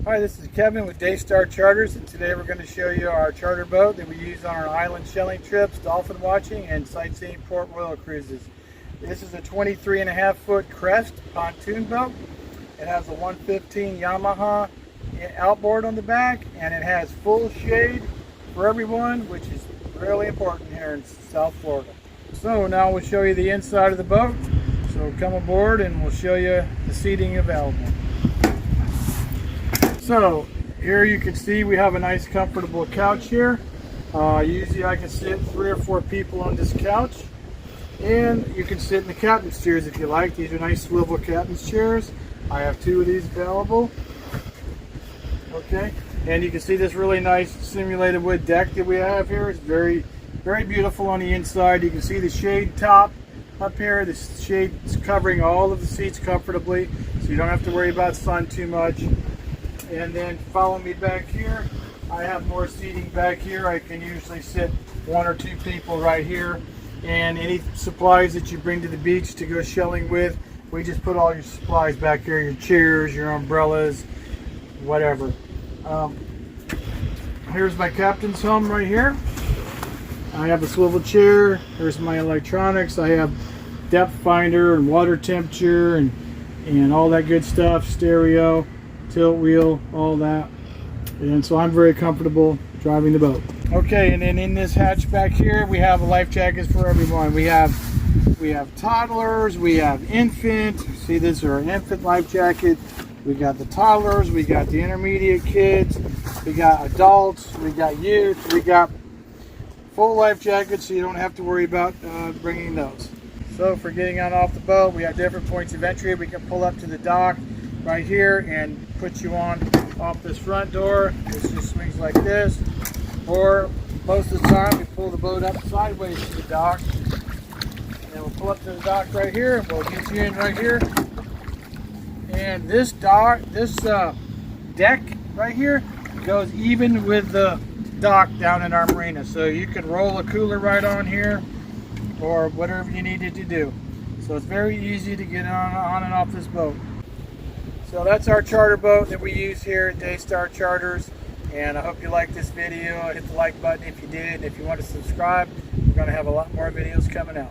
Hi, this is Kevin with Daystar Charters, and today we're going to show you our charter boat that we use on our island shelling trips, dolphin watching, and sightseeing Port Royal cruises. This is a 23.5-foot crest pontoon boat. It has a 115 Yamaha outboard on the back, and it has full shade for everyone, which is really important here in South Florida. So now we'll show you the inside of the boat. So come aboard and we'll show you the seating available. So here you can see we have a nice comfortable couch here. Usually I can sit 3 or 4 people on this couch, and you can sit in the captain's chairs if you like. These are nice swivel captain's chairs. I have 2 of these available. Okay, and you can see this really nice simulated wood deck that we have here. It's very beautiful on the inside. You can see the shade top up here. The shade is covering all of the seats comfortably, so you don't have to worry about sun too much. And then follow me back here. I have more seating back here. I can usually sit 1 or 2 people right here. And any supplies that you bring to the beach to go shelling with, we just put all your supplies back here, your chairs, your umbrellas, whatever. Here's my captain's home right here. I have a swivel chair. Here's my electronics. I have depth finder and water temperature and all that good stuff, stereo, tilt wheel, all that. And so I'm very comfortable driving the boat. Okay, and then in this hatch back here we have life jackets for everyone. We have toddlers, we have infant. See, this is our infant life jacket. We got the toddlers, we got the intermediate kids, we got adults, we got youth, we got full life jackets, so you don't have to worry about bringing those. So for getting on off the boat, we have different points of entry. We can pull up to the dock right here and put you on off this front door. This just swings like this, or most of the time we pull the boat up sideways to the dock, and we'll pull up to the dock right here, and we'll get you in right here. And this deck right here goes even with the dock down in our marina, so you can roll a cooler right on here or whatever you needed to do. So it's very easy to get on and off this boat. So that's our charter boat that we use here at Daystar Charters, and I hope you liked this video. Hit the like button if you did, and if you want to subscribe, we're going to have a lot more videos coming out.